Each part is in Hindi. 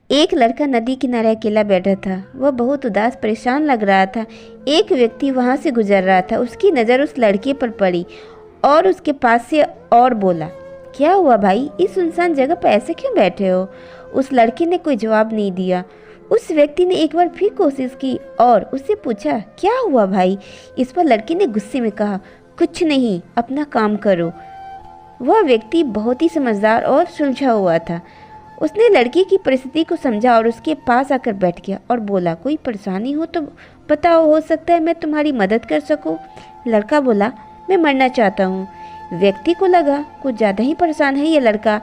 एक लड़का नदी किनारे अकेला बैठा था। वह बहुत उदास परेशान लग रहा था। एक व्यक्ति वहां से गुजर रहा था। उसकी नज़र उस लड़के पर पड़ी और उसके पास से और बोला, क्या हुआ भाई, इस सुनसान जगह पर ऐसे क्यों बैठे हो? उस लड़के ने कोई जवाब नहीं दिया। उस व्यक्ति ने एक बार फिर कोशिश की और उससे पूछा, क्या हुआ भाई? इस पर लड़के ने गुस्से में कहा, कुछ नहीं, अपना काम करो। वह व्यक्ति बहुत ही समझदार और सुलझा हुआ था। उसने लड़की की परिस्थिति को समझा और उसके पास आकर बैठ गया और बोला, कोई परेशानी हो तो बताओ, हो सकता है मैं तुम्हारी मदद कर सकूं। लड़का बोला, मैं मरना चाहता हूं। व्यक्ति को लगा कुछ ज़्यादा ही परेशान है ये लड़का।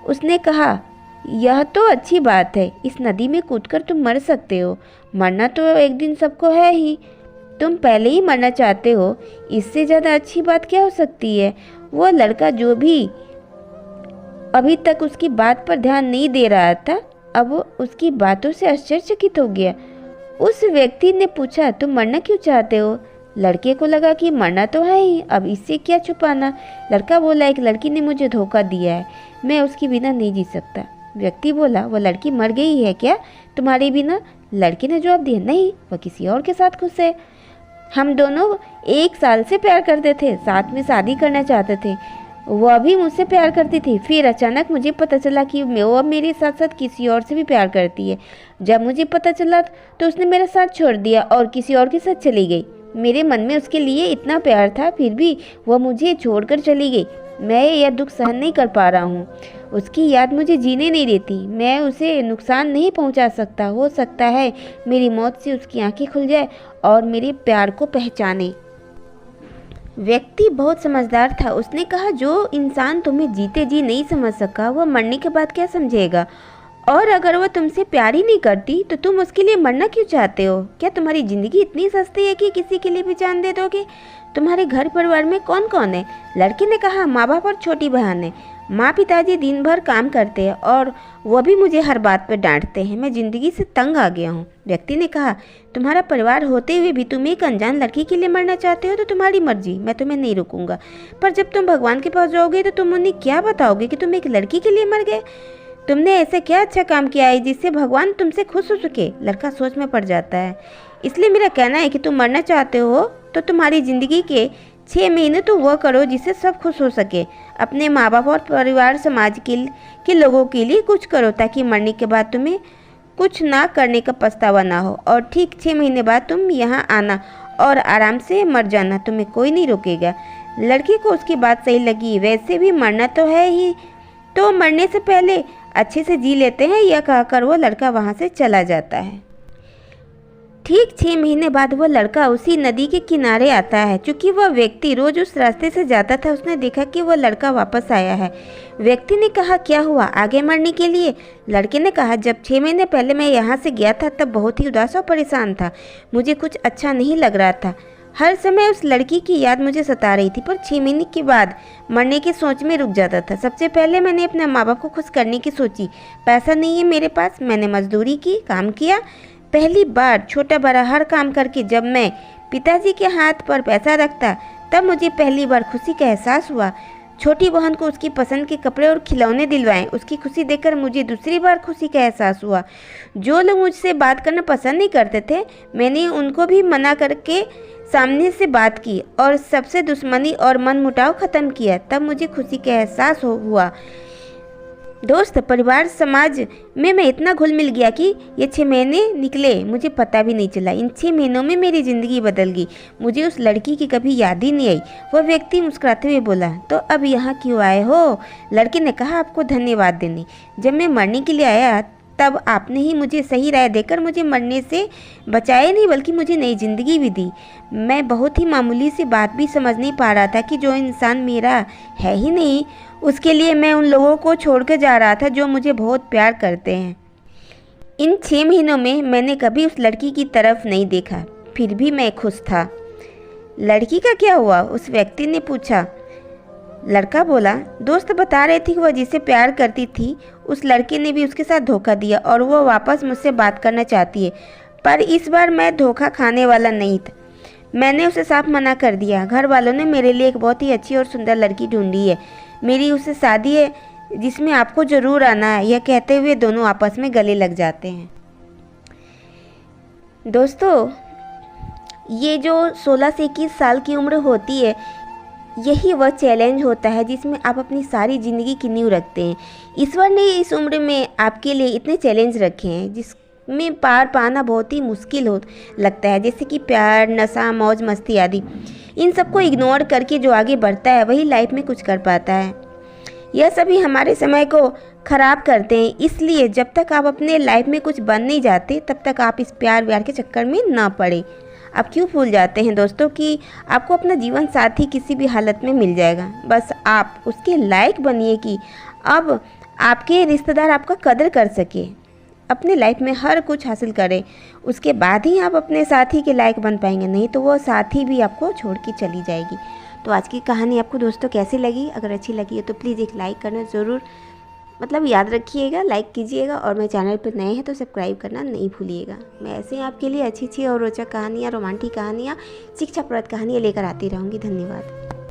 उसने कहा, यह तो अच्छी बात है, इस नदी में कूदकर तुम मर सकते हो। मरना तो एक दिन सबको है ही, तुम पहले ही मरना चाहते हो, इससे ज़्यादा अच्छी बात क्या हो सकती है? वो लड़का जो भी अभी तक उसकी बात पर ध्यान नहीं दे रहा था, अब वो उसकी बातों से आश्चर्यचकित हो गया। उस व्यक्ति ने पूछा, तुम मरना क्यों चाहते हो? लड़के को लगा कि मरना तो है ही, अब इससे क्या छुपाना। लड़का बोला, एक लड़की ने मुझे धोखा दिया है, मैं उसके बिना नहीं जी सकता। व्यक्ति बोला, वो लड़की मर गई है क्या तुम्हारे बिना? लड़के ने जवाब दिया, नहीं, वह किसी और के साथ खुश है। हम दोनों 1 साल से प्यार करते थे, साथ में शादी करना चाहते थे। वह भी मुझसे प्यार करती थी। फिर अचानक मुझे पता चला कि वो मेरे साथ साथ किसी और से भी प्यार करती है। जब मुझे पता चला तो उसने मेरा साथ छोड़ दिया और किसी और के साथ चली गई। मेरे मन में उसके लिए इतना प्यार था, फिर भी वह मुझे छोड़कर चली गई। मैं यह दुख सहन नहीं कर पा रहा हूँ। उसकी याद मुझे जीने नहीं देती। मैं उसे नुकसान नहीं पहुँचा सकता। हो सकता है मेरी मौत से उसकी आंखें खुल जाए और मेरे प्यार को पहचाने। व्यक्ति बहुत समझदार था। उसने कहा, जो इंसान तुम्हें जीते जी नहीं समझ सका, वह मरने के बाद क्या समझेगा? और अगर वह तुमसे प्यार ही नहीं करती तो तुम उसके लिए मरना क्यों चाहते हो? क्या तुम्हारी ज़िंदगी इतनी सस्ती है कि किसी के लिए भी जान दे दोगे? तुम्हारे घर परिवार में कौन कौन है? लड़के ने कहा, माँ बाप और छोटी बहन है। माँ पिताजी दिन भर काम करते हैं और वह भी मुझे हर बात पर डांटते हैं। मैं ज़िंदगी से तंग आ गया हूँ। व्यक्ति ने कहा, तुम्हारा परिवार होते हुए भी तुम एक अनजान लड़की के लिए मरना चाहते हो तो तुम्हारी मर्जी, मैं तुम्हें नहीं रोकूंगा। पर जब तुम भगवान के पास जाओगे तो तुम उन्हें क्या बताओगे कि तुम एक लड़की के लिए मर गए? तुमने ऐसा क्या अच्छा काम किया है जिससे भगवान तुमसे खुश हो सके? लड़का सोच में पड़ जाता है। इसलिए मेरा कहना है कि तुम मरना चाहते हो तो तुम्हारी ज़िंदगी के 6 महीने तो वह करो जिससे सब खुश हो सके। अपने माँ बाप और परिवार समाज के लोगों के लिए कुछ करो ताकि मरने के बाद तुम्हें कुछ ना करने का पछतावा ना हो। और ठीक 6 महीने बाद तुम यहाँ आना और आराम से मर जाना, तुम्हें कोई नहीं रोकेगा। लड़के को उसकी बात सही लगी। वैसे भी मरना तो है ही, तो मरने से पहले अच्छे से जी लेते हैं, यह कहकर वो लड़का वहाँ से चला जाता है। ठीक 6 महीने बाद वह लड़का उसी नदी के किनारे आता है। चूँकि वह व्यक्ति रोज उस रास्ते से जाता था, उसने देखा कि वह लड़का वापस आया है। व्यक्ति ने कहा, क्या हुआ, आगे मरने के लिए? लड़के ने कहा, जब 6 महीने पहले मैं यहाँ से गया था तब बहुत ही उदास और परेशान था। मुझे कुछ अच्छा नहीं लग रहा था। हर समय उस लड़की की याद मुझे सता रही थी। पर 6 महीने के बाद मरने की सोच में रुक जाता था। सबसे पहले मैंने अपने माँ बाप को खुश करने की सोची। पैसा नहीं है मेरे पास, मैंने मजदूरी की, काम किया। पहली बार छोटा बड़ा हर काम करके जब मैं पिताजी के हाथ पर पैसा रखता तब मुझे पहली बार खुशी का एहसास हुआ। छोटी बहन को उसकी पसंद के कपड़े और खिलौने दिलवाए, उसकी खुशी देखकर मुझे दूसरी बार खुशी का एहसास हुआ। जो लोग मुझसे बात करना पसंद नहीं करते थे, मैंने उनको भी मना करके सामने से बात की और सबसे दुश्मनी और मनमुटाव ख़त्म किया। तब मुझे खुशी का एहसास हुआ। दोस्त, परिवार, समाज में मैं इतना घुल मिल गया कि ये 6 महीने निकले मुझे पता भी नहीं चला। इन 6 महीनों में मेरी ज़िंदगी बदल गई। मुझे उस लड़की की कभी याद ही नहीं आई। वह व्यक्ति मुस्कुराते हुए बोला, तो अब यहाँ क्यों आए हो? लड़के ने कहा, आपको धन्यवाद देने। जब मैं मरने के लिए आया तब आपने ही मुझे सही राय देकर मुझे मरने से बचाया नहीं बल्कि मुझे नई ज़िंदगी भी दी। मैं बहुत ही मामूली सी बात भी समझ नहीं पा रहा था कि जो इंसान मेरा है ही नहीं उसके लिए मैं उन लोगों को छोड़ कर जा रहा था जो मुझे बहुत प्यार करते हैं। इन 6 महीनों में मैंने कभी उस लड़की की तरफ नहीं देखा, फिर भी मैं खुश था। लड़की का क्या हुआ? उस व्यक्ति ने पूछा। लड़का बोला, दोस्त बता रही थी कि वह जिसे प्यार करती थी उस लड़के ने भी उसके साथ धोखा दिया और वह वापस मुझसे बात करना चाहती है। पर इस बार मैं धोखा खाने वाला नहीं था। मैंने उसे साफ मना कर दिया। घर वालों ने मेरे लिए एक बहुत ही अच्छी और सुंदर लड़की ढूंढी है। मेरी उससे शादी है। जिसमें आपको ज़रूर आना है। यह कहते हुए दोनों आपस में गले लग जाते हैं। दोस्तों, ये जो 16 से 21 साल की उम्र होती है, यही वह चैलेंज होता है जिसमें आप अपनी सारी ज़िंदगी की नींव रखते हैं। ईश्वर ने इस उम्र में आपके लिए इतने चैलेंज रखे हैं जिसमें पार पाना बहुत ही मुश्किल हो लगता है, जैसे कि प्यार, नशा, मौज मस्ती आदि। इन सबको इग्नोर करके जो आगे बढ़ता है वही लाइफ में कुछ कर पाता है। यह सभी हमारे समय को ख़राब करते हैं। इसलिए जब तक आप अपने लाइफ में कुछ बन नहीं जाते तब तक आप इस प्यार व्यार के चक्कर में ना पड़े। आप क्यों भूल जाते हैं दोस्तों कि आपको अपना जीवन साथी किसी भी हालत में मिल जाएगा। बस आप उसके लायक बनिए कि अब आपके रिश्तेदार आपका कदर कर सके, अपने लाइफ में हर कुछ हासिल करें, उसके बाद ही आप अपने साथी के लायक बन पाएंगे, नहीं तो वो साथी भी आपको छोड़ के चली जाएगी। तो आज की कहानी आपको दोस्तों कैसी लगी? अगर अच्छी लगी है तो प्लीज़ एक लाइक करना ज़रूर याद रखिएगा, लाइक कीजिएगा, और मेरे चैनल पर नए हैं तो सब्सक्राइब करना नहीं भूलिएगा। मैं ऐसे ही आपके लिए अच्छी अच्छी और रोचक कहानियाँ, रोमांटिक कहानियाँ, शिक्षाप्रद कहानियाँ लेकर आती रहूँगी। धन्यवाद।